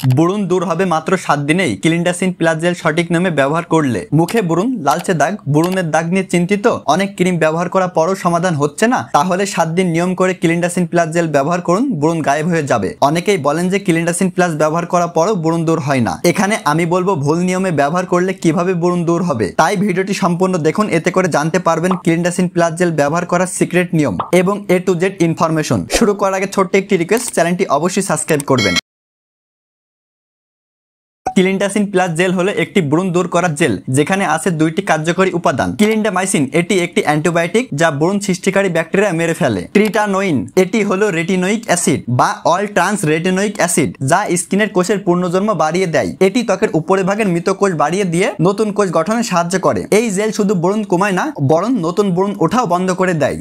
ব্রণ দূর হবে মাত্র 7 দিনেই ক্লিনডাসিন প্লাস জেল সঠিক নিয়মে ব্যবহার করলে। মুখে ব্রণ, লালচে দাগ, ব্রণের দাগ নিয়ে চিন্তিত, অনেক ক্রিম ব্যবহার করার পরও সমাধান হচ্ছে না? তাহলে 7 দিন নিয়ম করে ক্লিনডাসিন প্লাস জেল ব্যবহার করুন, ব্রণ গায়েব হয়ে যাবে। অনেকেই বলেন যে ক্লিনডাসিন প্লাস ব্যবহার করার পরও ব্রণ দূর হয় না। এখানে আমি বলবো ভুল নিয়মে ব্যবহার করলে কিভাবে ব্রণ দূর হবে। তাই ভিডিওটি সম্পূর্ণ দেখুন, এতে করে জানতে পারবেন ক্লিনডাসিন প্লাস জেল ব্যবহার করার সিক্রেট নিয়ম এবং A to Z ইনফরমেশন। শুরু করার আগে ছোট্ট একটি রিকোয়েস্ট, চ্যানেলটি অবশ্যই সাবস্ক্রাইব করবেন। ক্লিনডাসিন প্লাস জেল হলো একটি ব্রণ দূর করার জেল, যেখানে আছে 2টি কার্যকরী উপাদান। ক্লিন্ডামাইসিন এটি একটি অ্যান্টিবায়োটিক যা ব্রণ সৃষ্টিকারী ব্যাকটেরিয়া মেরে ফেলে। ট্রিটানোইন এটি হলো রেটিনোইক অ্যাসিড বা অল ট্রান্স রেটিনোইক অ্যাসিড, যা স্কিনের কোষের পূর্ণজন্ম বাড়িয়ে দেয়। এটি ত্বকের উপরে ভাগের মৃত কোষ বাড়িয়ে দিয়ে নতুন কোষ গঠনে সাহায্য করে। এই জেল শুধু ব্রণ কমায় না, বরং নতুন ব্রণ ওঠাও বন্ধ করে দেয়।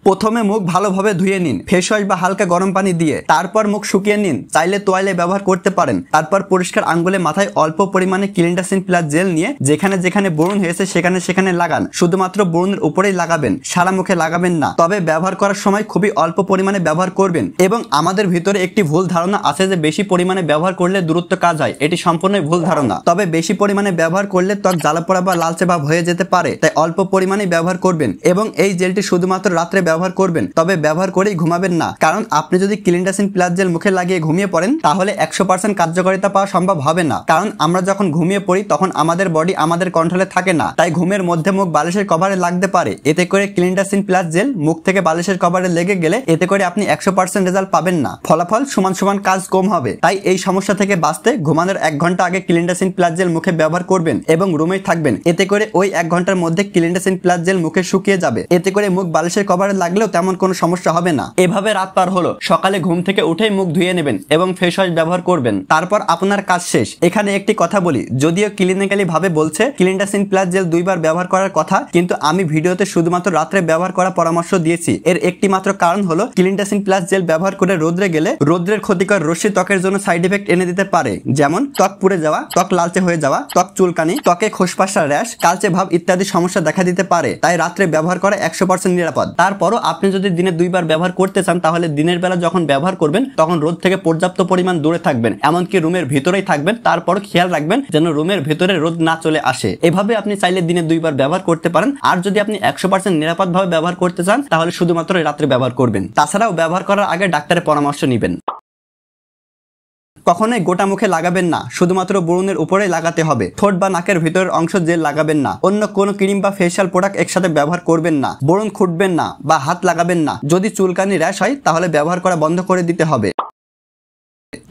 প্রথমে মুখ ভালোভাবে ধুয়ে নিন ফেস ওয়াশ বা হালকা গরম পানি দিয়ে, তারপর মুখ শুকিয়ে নিন। চাইলে তোয়ালে ব্যবহার করতে পারেন। তারপর পরিষ্কার আঙ্গুলে মাথায় অল্প পরিমাণে ক্লিনডাসিন প্লাস জেল নিয়ে যেখানে যেখানে ব্রণ হয়েছে সেখানে সেখানে লাগান। শুধুমাত্র ব্রণের উপরেই লাগাবেন, সারা মুখে লাগাবেন না। তবে ব্যবহার করার সময় খুবই অল্প পরিমাণে ব্যবহার করবেন। এবং আমাদের ভিতরে একটি ভুল ধারণা আছে যে বেশি পরিমাণে ব্যবহার করলে দূরত্ব কাজ হয়। এটি সম্পূর্ণই ভুল ধারণা। তবে বেশি পরিমাণে ব্যবহার করলে ত্বক জ্বালা পোড়া বা লালচে ভাব হয়ে যেতে পারে। তাই অল্প পরিমাণে ব্যবহার করবেন এবং এই জেলটি শুধুমাত্র রাত্রে ব্যবহার করবেন। তবে ব্যবহার করেই ঘুমাবেন না, কারণ আপনি যদি ক্লিনডাসিন প্লাস জেল মুখে লাগিয়ে ঘুমিয়ে পড়েন তাহলে 100% কার্যকারিতা পাওয়া সম্ভব হবে না। কারণ আমরা যখন ঘুমিয়ে পড়ি তখন আমাদের বডি আমাদের কন্ট্রোলে থাকে না। তাই ঘুমের মধ্যে মুখ বালিশের কভারে লাগতে পারে। এতে করে ক্লিনডাসিন প্লাস জেল মুখ থেকে বালিশের কভারে লেগে গেলে এতে করে আপনি 100% রেজাল্ট পাবেন না। ফলাফল সমান সমান কাজ কম হবে। তাই এই সমস্যা থেকে বাঁচতে ঘুমানোর 1 ঘন্টা আগে ক্লিনডাসিন প্লাস জেল মুখে ব্যবহার করবেন এবং রুমেই থাকবেন। এতে করে ওই 1 ঘন্টার মধ্যে ক্লিনডাসিন প্লাস জেল মুখে শুকিয়ে যাবে। এতে করে মুখ বালিশের কভারে লাগলেও তেমন কোনো সমস্যা হবে না। এভাবে রাত পার হলো, সকালে ঘুম থেকে উঠেই মুখ ধুয়ে নেবেন এবং ফেস ওয়াশ ব্যবহার করবেন। তারপর আপনার কাজ শেষ। এখানে একটি কথা বলি, যদিও ক্লিনিক্যালি ভাবে বলছে ক্লিনডাসিন প্লাস জেল 2 বার ব্যবহার করার কথা, কিন্তু আমি ভিডিওতে শুধুমাত্র রাত্রে ব্যবহার করার পরামর্শ দিয়েছি। এর একটি মাত্র কারণ হলো ক্লিনডাসিন প্লাস জেল ব্যবহার করে রোদ্রে গেলে রোদ্রের ক্ষতিকর রশ্মি ত্বকের জন্য সাইড এফেক্ট এনে দিতে পারে, যেমন ত্বক পুড়ে যাওয়া, ত্বক লালচে হয়ে যাওয়া, ত্বক চুলকানি, ত্বকে খোসপাসা, র্যাশ, কালচে ভাব ইত্যাদি সমস্যা দেখা দিতে পারে। তাই রাত্রে ব্যবহার করা 100% নিরাপদ। তারপরও আপনি যদি দিনে 2 বার ব্যবহার করতে চান তাহলে দিনের বেলা যখন ব্যবহার করবেন তখন রোদ থেকে পর্যাপ্ত পরিমাণ দূরে থাকবেন, এমনকি রুমের ভিতরেই থাকবেন। তারপর খেয়াল রাখবেন যেন রুমের ভিতরে রোদ না চলে আসে। এভাবে আপনি চাইলে দিনে 2 বার ব্যবহার করতে পারেন। আর যদি আপনি 100% নিরাপদ ভাবে ব্যবহার করতে চান তাহলে শুধুমাত্র রাত্রে ব্যবহার করবেন। তাছাড়াও ব্যবহার করার আগে ডাক্তারের পরামর্শ নেবেন। কখনোই গোটা মুখে লাগাবেন না, শুধুমাত্র ব্রণের উপরেই লাগাতে হবে। ঠোঁট বা নাকের ভিতরের অংশ জেল লাগাবেন না। অন্য কোনো ক্রিম বা ফেশিয়াল প্রোডাক্ট একসাথে ব্যবহার করবেন না। ব্রণ খুঁটবেন না বা হাত লাগাবেন না। যদি চুলকানি, র্যাশ হয় তাহলে ব্যবহার করা বন্ধ করে দিতে হবে।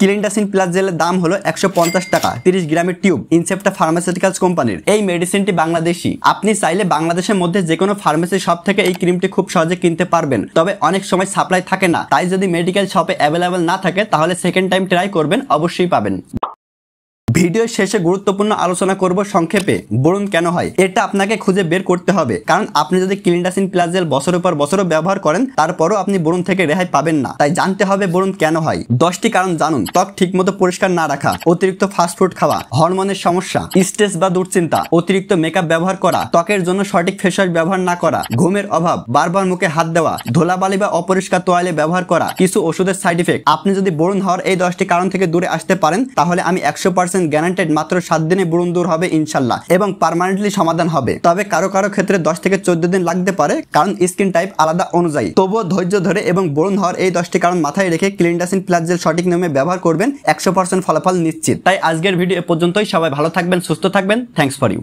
ক্লিনডাসিন প্লাস জেলের দাম হলো 150 টাকা, 30 গ্রামের টিউব, ইনসেপ্টা ফার্মাসিউটিক্যালস কোম্পানির। এই মেডিসিনটি বাংলাদেশি। আপনি চাইলে বাংলাদেশের মধ্যে যে কোনো ফার্মেসি শপ থেকে এই ক্রিমটি খুব সহজে কিনতে পারবেন। তবে অনেক সময় সাপ্লাই থাকে না, তাই যদি মেডিকেল শপে অ্যাভেলেবেল না থাকে তাহলে সেকেন্ড টাইম ট্রাই করবেন, অবশ্যই পাবেন। ভিডিওর শেষে গুরুত্বপূর্ণ আলোচনা করব সংক্ষেপে ব্রণ কেন হয়। এটা আপনাকে খুঁজে বের করতে হবে, কারণ আপনি যদি ক্লিনডাসিন প্লাস জেল বছরের পর বছরও ব্যবহার করেন তারপরও আপনি ব্রণ থেকে রেহাই পাবেন না। তাই জানতে হবে ব্রণ কেন হয়। 10টি কারণ জানুন। ত্বক ঠিকমতো পরিষ্কার না রাখা, অতিরিক্ত ফাস্টফুড খাওয়া, হরমোনের সমস্যা, স্ট্রেস বা দুশ্চিন্তা, অতিরিক্ত মেকআপ ব্যবহার করা, ত্বকের জন্য সঠিক ফেস ওয়াশ ব্যবহার না করা, ঘুমের অভাব, বারবার মুখে হাত দেওয়া, ধুলাবালি বা অপরিষ্কার তোয়ালে ব্যবহার করা, কিছু ওষুধের সাইড ইফেক্ট। আপনি যদি ব্রণ হওয়ার এই 10টি কারণ থেকে দূরে আসতে পারেন তাহলে আমি 100% গ্যারান্টেড মাত্র 7 দিনে ব্রণ দূর হবে ইনশাল্লাহ, এবং পার্মানেন্টলি সমাধান হবে। তবে কারো কারো ক্ষেত্রে 10 থেকে 14 দিন লাগতে পারে, কারণ স্কিন টাইপ আলাদা অনুযায়ী। তবুও ধৈর্য ধরে এবং ব্রণ হওয়ার এই 10টি কারণ মাথায় রেখে ক্লিনডাসিন প্লাস জেল সঠিক নিয়মে ব্যবহার করবেন, 100% ফলাফল নিশ্চিত। তাই আজকের ভিডিও এ পর্যন্তই। সবাই ভালো থাকবেন, সুস্থ থাকবেন। Thanks for you.